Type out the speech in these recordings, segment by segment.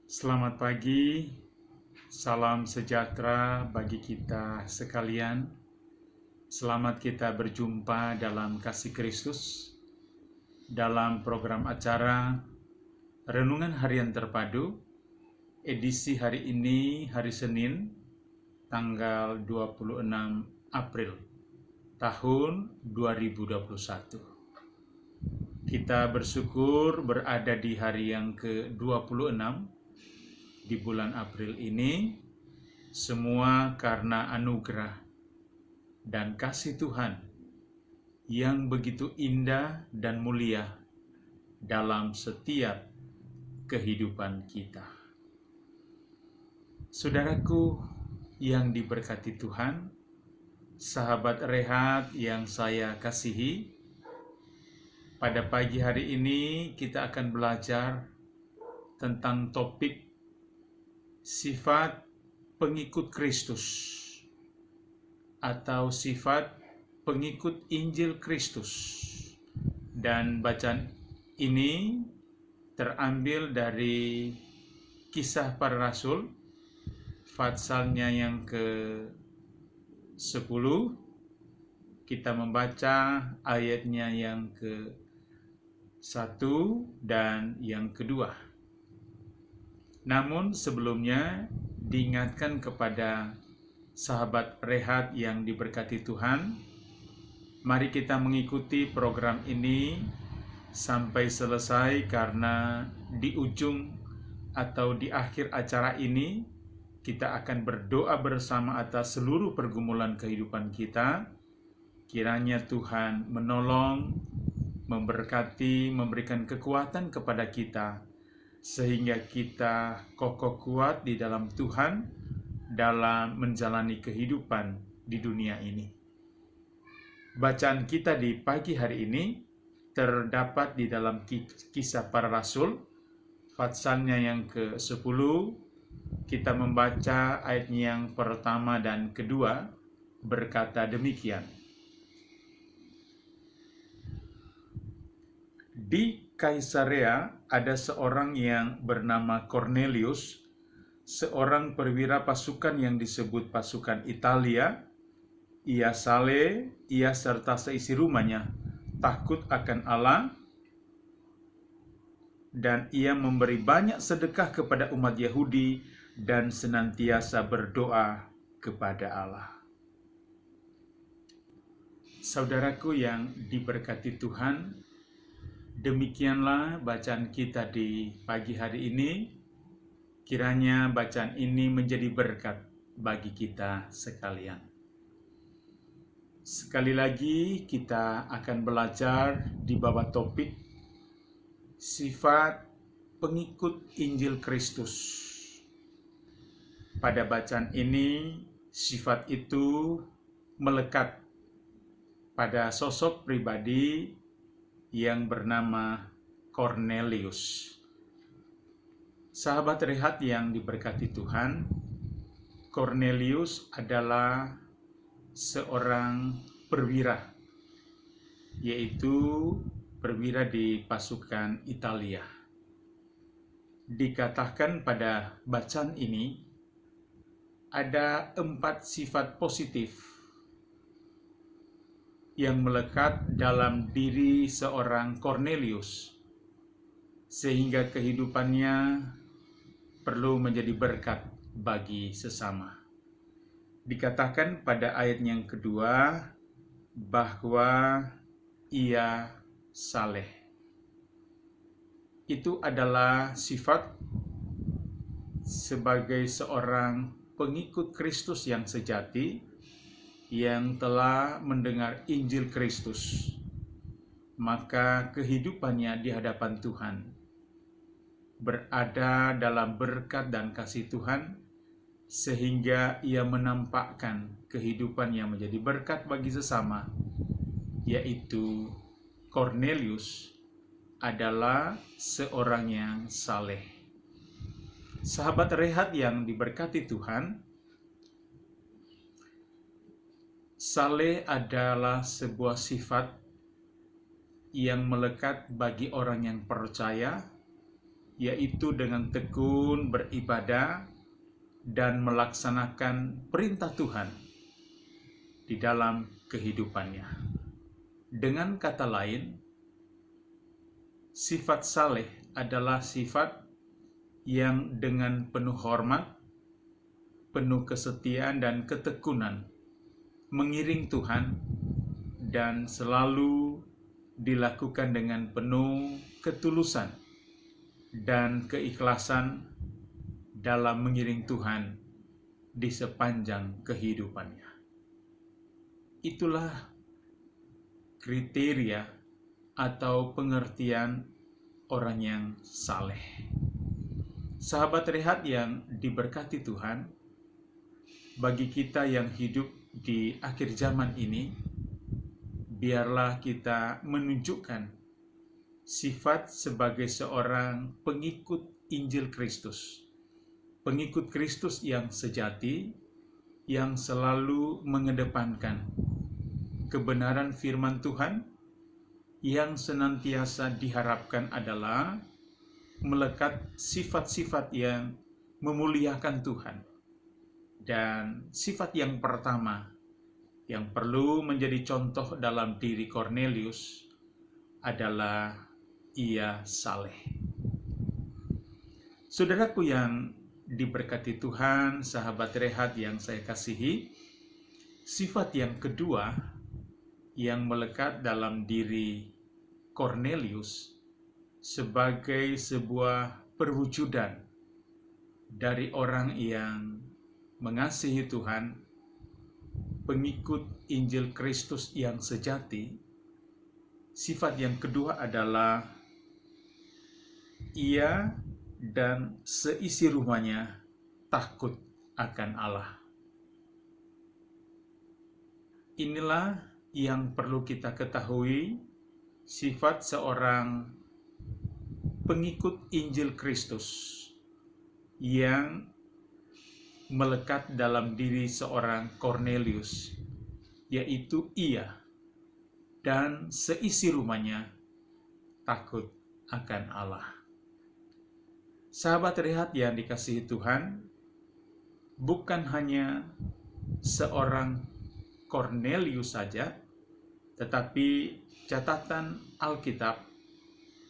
Selamat pagi, salam sejahtera bagi kita sekalian. Selamat kita berjumpa dalam kasih Kristus dalam program acara Renungan Harian Terpadu, edisi hari ini, hari Senin, tanggal 26 April tahun 2021. Kita bersyukur berada di hari yang ke-26 di bulan April ini, semua karena anugerah dan kasih Tuhan yang begitu indah dan mulia dalam setiap kehidupan kita. Saudaraku yang diberkati Tuhan, sahabat rehat yang saya kasihi, pada pagi hari ini kita akan belajar tentang topik sifat pengikut Kristus atau sifat pengikut Injil Kristus. Dan bacaan ini terambil dari Kisah Para Rasul, passalnya yang ke-10. Kita membaca ayatnya yang ke-1 dan yang kedua. Namun sebelumnya diingatkan kepada sahabat rehat yang diberkati Tuhan, mari kita mengikuti program ini sampai selesai, karena di ujung atau di akhir acara ini kita akan berdoa bersama atas seluruh pergumulan kehidupan kita. Kiranya Tuhan menolong, memberkati, memberikan kekuatan kepada kita, sehingga kita kokoh kuat di dalam Tuhan dalam menjalani kehidupan di dunia ini. Bacaan kita di pagi hari ini terdapat di dalam Kisah Para Rasul, passalnya yang ke-10. Kita membaca ayat yang pertama dan kedua, berkata demikian. Di Kaisarea ada seorang yang bernama Cornelius, seorang perwira pasukan yang disebut pasukan Italia. Ia saleh, ia serta seisi rumahnya takut akan Allah, dan ia memberi banyak sedekah kepada umat Yahudi dan senantiasa berdoa kepada Allah. Saudaraku yang diberkati Tuhan, demikianlah bacaan kita di pagi hari ini. Kiranya bacaan ini menjadi berkat bagi kita sekalian. Sekali lagi kita akan belajar di bawah topik sifat pengikut Injil Kristus. Pada bacaan ini, sifat itu melekat pada sosok pribadi yang bernama Cornelius. Sahabat rehat yang diberkati Tuhan, Cornelius adalah seorang perwira, yaitu perwira di pasukan Italia. Dikatakan pada bacaan ini ada 4 sifat positif yang melekat dalam diri seorang Cornelius, sehingga kehidupannya perlu menjadi berkat bagi sesama. Dikatakan pada ayat yang kedua bahwa ia saleh. Itu adalah sifat sebagai seorang pengikut Kristus yang sejati, yang telah mendengar Injil Kristus, maka kehidupannya di hadapan Tuhan berada dalam berkat dan kasih Tuhan, sehingga ia menampakkan kehidupan yang menjadi berkat bagi sesama, yaitu Cornelius adalah seorang yang saleh. Sahabat rehat yang diberkati Tuhan, saleh adalah sebuah sifat yang melekat bagi orang yang percaya, yaitu dengan tekun beribadah dan melaksanakan perintah Tuhan di dalam kehidupannya. Dengan kata lain, sifat saleh adalah sifat yang dengan penuh hormat, penuh kesetiaan dan ketekunan mengiring Tuhan dan selalu dilakukan dengan penuh ketulusan dan keikhlasan dalam mengiring Tuhan di sepanjang kehidupannya. Itulah kriteria atau pengertian orang yang saleh. Sahabat Rehat yang diberkati Tuhan, bagi kita yang hidup di akhir zaman ini, biarlah kita menunjukkan sifat sebagai seorang pengikut Injil Kristus. Pengikut Kristus yang sejati, yang selalu mengedepankan kebenaran firman Tuhan, yang senantiasa diharapkan adalah melekat sifat-sifat yang memuliakan Tuhan. Dan sifat yang pertama yang perlu menjadi contoh dalam diri Kornelius adalah ia saleh. Saudaraku yang diberkati Tuhan, sahabat Rehat yang saya kasihi, sifat yang kedua yang melekat dalam diri Kornelius sebagai sebuah perwujudan dari orang yang mengasihi Tuhan, pengikut Injil Kristus yang sejati. Sifat yang kedua adalah ia dan seisi rumahnya takut akan Allah. Inilah yang perlu kita ketahui, sifat seorang pengikut Injil Kristus yang melekat dalam diri seorang Kornelius, yaitu ia dan seisi rumahnya takut akan Allah. Sahabat Rehat yang dikasihi Tuhan, bukan hanya seorang Kornelius saja, tetapi catatan Alkitab,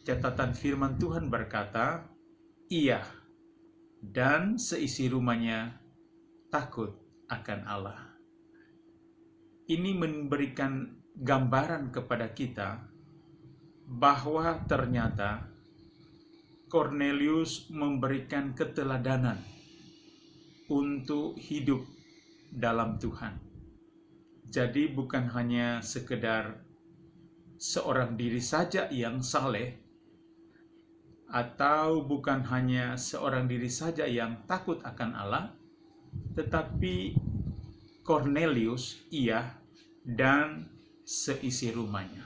catatan firman Tuhan berkata, ia dan seisi rumahnya takut akan Allah. Ini memberikan gambaran kepada kita bahwa ternyata Kornelius memberikan keteladanan untuk hidup dalam Tuhan. Jadi bukan hanya sekedar seorang diri saja yang saleh, atau bukan hanya seorang diri saja yang takut akan Allah, tetapi Kornelius, ia dan seisi rumahnya.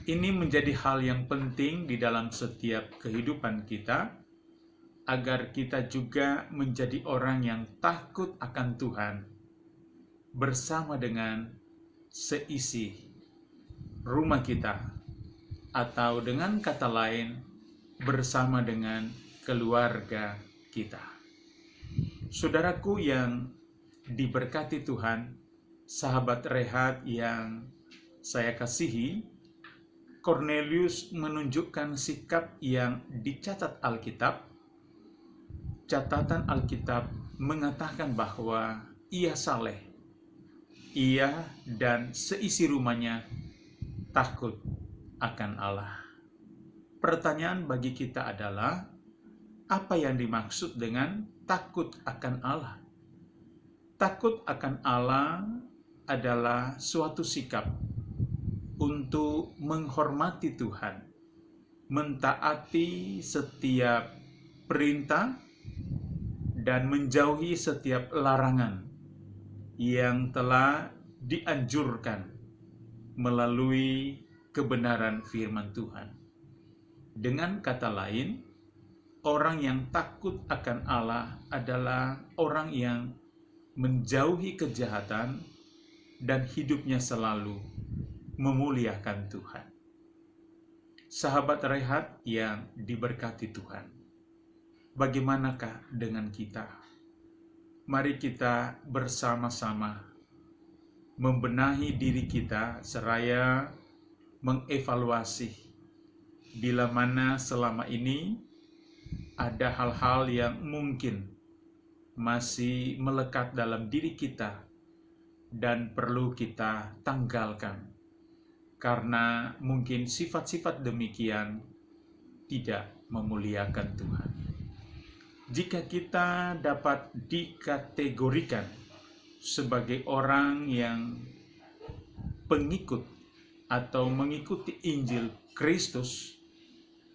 Ini menjadi hal yang penting di dalam setiap kehidupan kita, agar kita juga menjadi orang yang takut akan Tuhan bersama dengan seisi rumah kita, atau dengan kata lain, bersama dengan keluarga kita. Saudaraku yang diberkati Tuhan, sahabat Rehat yang saya kasihi, Kornelius menunjukkan sikap yang dicatat Alkitab. Catatan Alkitab mengatakan bahwa ia saleh, ia dan seisi rumahnya takut akan Allah. Pertanyaan bagi kita adalah, apa yang dimaksud dengan takut akan Allah? Takut akan Allah adalah suatu sikap untuk menghormati Tuhan, mentaati setiap perintah, dan menjauhi setiap larangan yang telah dianjurkan melalui kebenaran firman Tuhan. Dengan kata lain, orang yang takut akan Allah adalah orang yang menjauhi kejahatan dan hidupnya selalu memuliakan Tuhan. Sahabat Rehat yang diberkati Tuhan, bagaimanakah dengan kita? Mari kita bersama-sama membenahi diri kita seraya mengevaluasi bila mana selama ini ada hal-hal yang mungkin masih melekat dalam diri kita dan perlu kita tanggalkan, karena mungkin sifat-sifat demikian tidak memuliakan Tuhan. Jika kita dapat dikategorikan sebagai orang yang pengikut atau mengikuti Injil Kristus,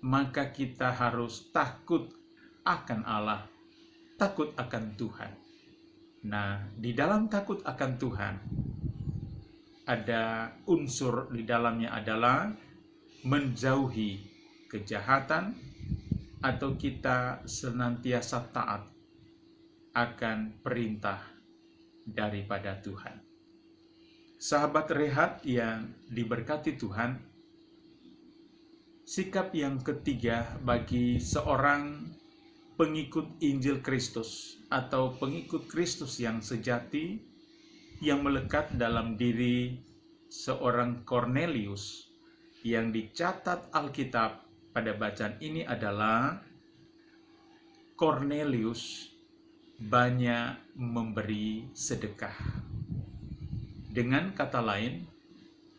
maka kita harus takut akan Allah, takut akan Tuhan. Nah, di dalam takut akan Tuhan, ada unsur di dalamnya adalah menjauhi kejahatan, atau kita senantiasa taat akan perintah daripada Tuhan. Sahabat Rehat yang diberkati Tuhan, sikap yang ketiga bagi seorang pengikut Injil Kristus atau pengikut Kristus yang sejati yang melekat dalam diri seorang Kornelius yang dicatat Alkitab pada bacaan ini adalah Kornelius banyak memberi sedekah. Dengan kata lain,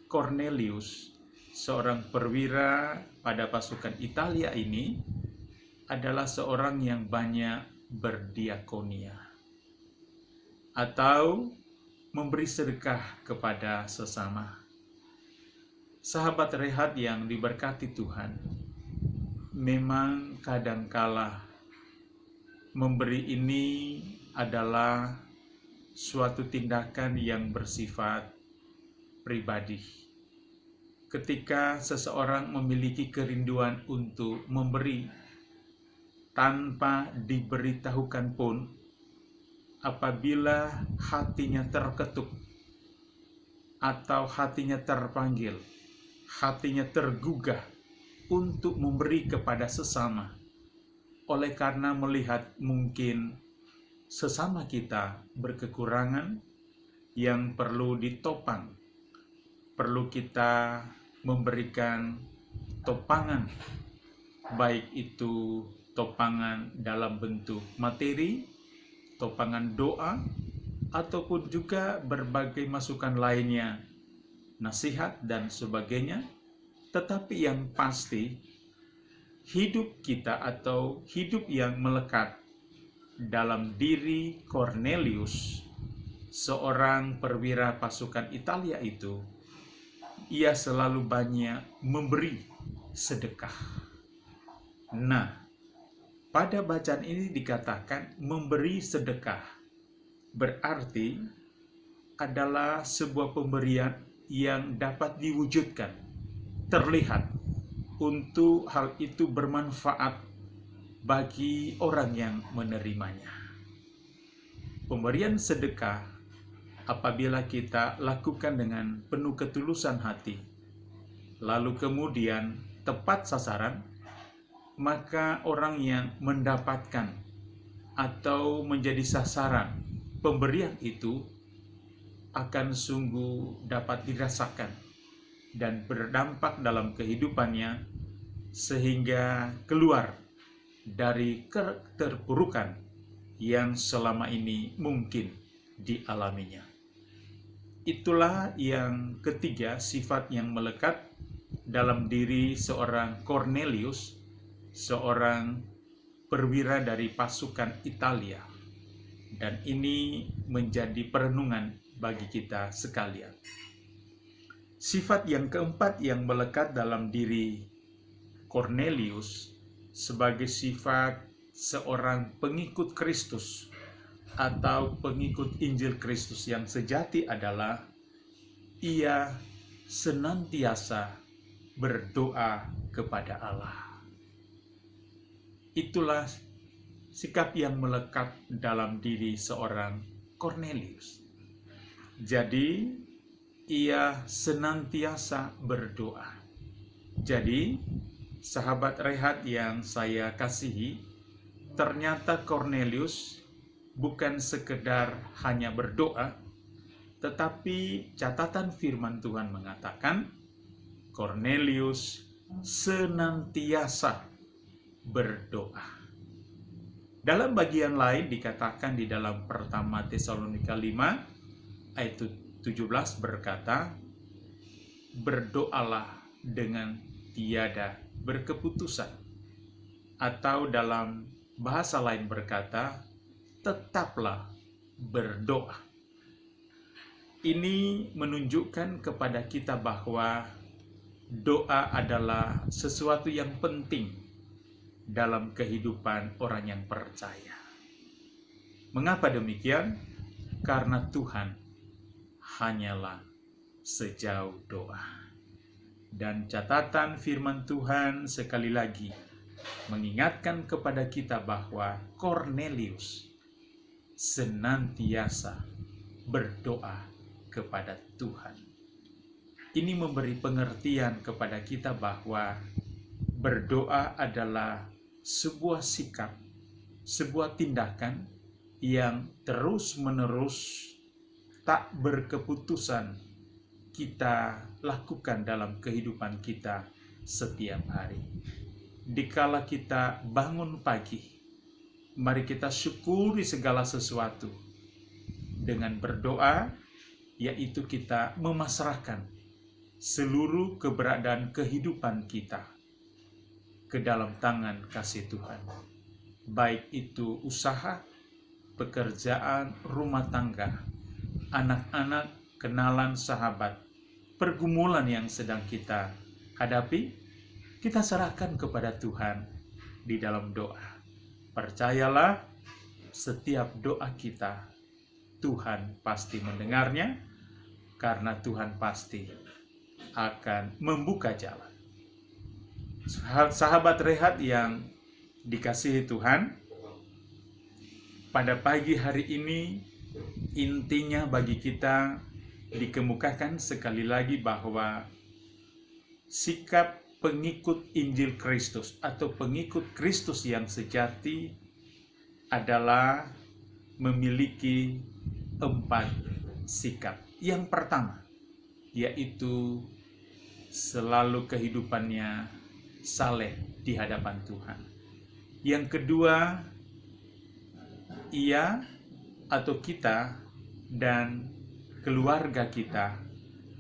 Kornelius, seorang perwira pada pasukan Italia ini, adalah seorang yang banyak berdiakonia atau memberi sedekah kepada sesama. Sahabat Rehat yang diberkati Tuhan, memang kadangkala memberi ini adalah suatu tindakan yang bersifat pribadi. Ketika seseorang memiliki kerinduan untuk memberi tanpa diberitahukan pun, apabila hatinya terketuk atau hatinya terpanggil, hatinya tergugah untuk memberi kepada sesama, oleh karena melihat mungkin sesama kita berkekurangan yang perlu ditopang, perlu kita memberikan topangan, baik itu topangan dalam bentuk materi, topangan doa, ataupun juga berbagai masukan lainnya, nasihat dan sebagainya. Tetapi yang pasti, hidup kita atau hidup yang melekat dalam diri Kornelius, seorang perwira pasukan Italia itu, ia selalu banyak memberi sedekah. Nah, pada bacaan ini dikatakan memberi sedekah, berarti adalah sebuah pemberian yang dapat diwujudkan, terlihat, untuk hal itu bermanfaat bagi orang yang menerimanya. Pemberian sedekah apabila kita lakukan dengan penuh ketulusan hati, lalu kemudian tepat sasaran, maka orang yang mendapatkan atau menjadi sasaran pemberian itu akan sungguh dapat dirasakan dan berdampak dalam kehidupannya, sehingga keluar dari keterpurukan yang selama ini mungkin dialaminya. Itulah yang ketiga, sifat yang melekat dalam diri seorang Kornelius, seorang perwira dari pasukan Italia. Dan ini menjadi perenungan bagi kita sekalian. Sifat yang keempat yang melekat dalam diri Kornelius sebagai sifat seorang pengikut Kristus atau pengikut Injil Kristus yang sejati adalah ia senantiasa berdoa kepada Allah. Itulah sikap yang melekat dalam diri seorang Kornelius. Jadi, ia senantiasa berdoa. Jadi, Sahabat Rehat yang saya kasihi, ternyata Cornelius bukan sekedar hanya berdoa, tetapi catatan firman Tuhan mengatakan Cornelius senantiasa berdoa. Dalam bagian lain dikatakan di dalam pertama Tesalonika 5 ayat 17 berkata, berdoalah dengan tiada berkeputusan. Atau dalam bahasa lain berkata, tetaplah berdoa. Ini menunjukkan kepada kita bahwa doa adalah sesuatu yang penting dalam kehidupan orang yang percaya. Mengapa demikian? Karena Tuhan hanyalah sejauh doa. Dan catatan firman Tuhan sekali lagi mengingatkan kepada kita bahwa Cornelius senantiasa berdoa kepada Tuhan. Ini memberi pengertian kepada kita bahwa berdoa adalah sebuah sikap, sebuah tindakan yang terus-menerus tak berkeputusan kita lakukan dalam kehidupan kita setiap hari. Dikala kita bangun pagi, mari kita syukuri segala sesuatu dengan berdoa, yaitu kita memasrahkan seluruh keberadaan kehidupan kita ke dalam tangan kasih Tuhan. Baik itu usaha, pekerjaan, rumah tangga, anak-anak, kenalan, sahabat, pergumulan yang sedang kita hadapi, kita serahkan kepada Tuhan di dalam doa. Percayalah, setiap doa kita, Tuhan pasti mendengarnya, karena Tuhan pasti akan membuka jalan. Sahabat Rehat yang dikasihi Tuhan, pada pagi hari ini intinya bagi kita dikemukakan sekali lagi bahwa sikap pengikut Injil Kristus atau pengikut Kristus yang sejati adalah memiliki 4 sikap. Yang pertama, yaitu selalu kehidupannya saleh di hadapan Tuhan. Yang kedua, ia atau kita dan keluarga kita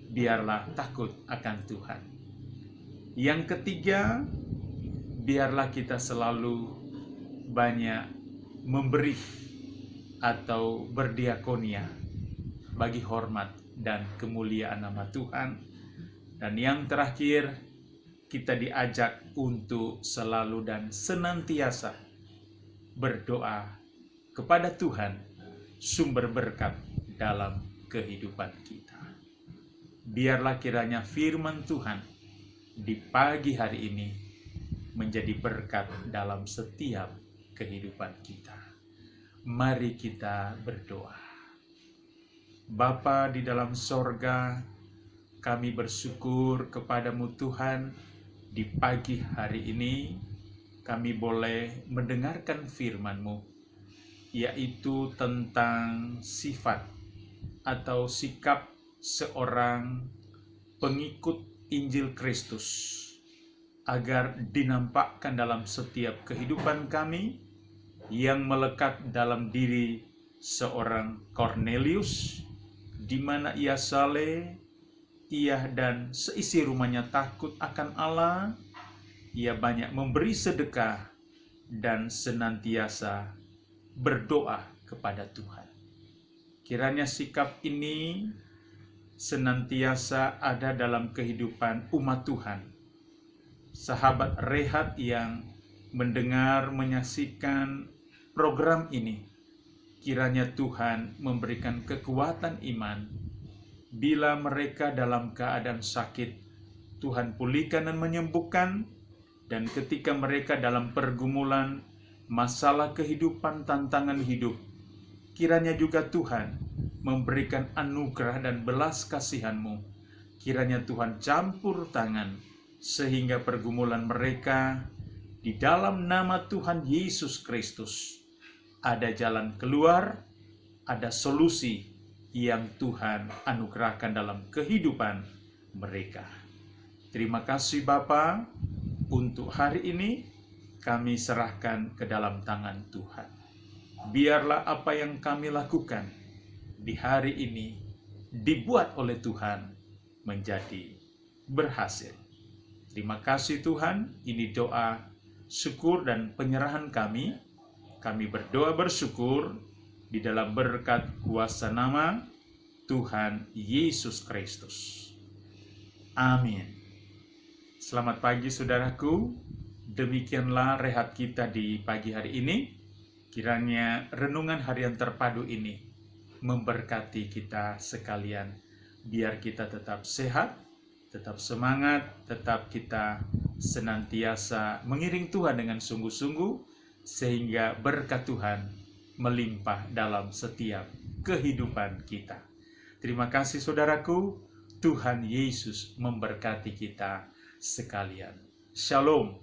biarlah takut akan Tuhan. Yang ketiga, biarlah kita selalu banyak memberi atau berdiakonia bagi hormat dan kemuliaan nama Tuhan. Dan yang terakhir, kita diajak untuk selalu dan senantiasa berdoa kepada Tuhan, sumber berkat dalam kehidupan kita. Biarlah kiranya firman Tuhan di pagi hari ini menjadi berkat dalam setiap kehidupan kita. Mari kita berdoa. Bapa di dalam sorga, kami bersyukur kepadamu Tuhan. Di pagi hari ini kami boleh mendengarkan firman-Mu, yaitu tentang sifat atau sikap seorang pengikut Injil Kristus, agar dinampakkan dalam setiap kehidupan kami yang melekat dalam diri seorang Cornelius, di mana ia saleh, ia dan seisi rumahnya takut akan Allah, ia banyak memberi sedekah dan senantiasa berdoa kepada Tuhan. Kiranya sikap ini senantiasa ada dalam kehidupan umat Tuhan. Sahabat Rehat yang mendengar, menyaksikan program ini, kiranya Tuhan memberikan kekuatan iman. Bila mereka dalam keadaan sakit, Tuhan pulihkan dan menyembuhkan. Dan ketika mereka dalam pergumulan, masalah kehidupan, tantangan hidup, kiranya juga Tuhan memberikan anugerah dan belas kasihan-Mu. Kiranya Tuhan campur tangan sehingga pergumulan mereka di dalam nama Tuhan Yesus Kristus ada jalan keluar, ada solusi yang Tuhan anugerahkan dalam kehidupan mereka. Terima kasih Bapa, untuk hari ini kami serahkan ke dalam tangan Tuhan. Biarlah apa yang kami lakukan di hari ini dibuat oleh Tuhan menjadi berhasil. Terima kasih Tuhan, ini doa, syukur dan penyerahan kami. Kami berdoa bersyukur di dalam berkat kuasa nama Tuhan Yesus Kristus. Amin. Selamat pagi saudaraku. Demikianlah rehat kita di pagi hari ini. Kiranya renungan harian terpadu ini memberkati kita sekalian. Biar kita tetap sehat, tetap semangat, tetap kita senantiasa mengiring Tuhan dengan sungguh-sungguh, sehingga berkat Tuhan melimpah dalam setiap kehidupan kita. Terima kasih saudaraku, Tuhan Yesus memberkati kita sekalian. Shalom.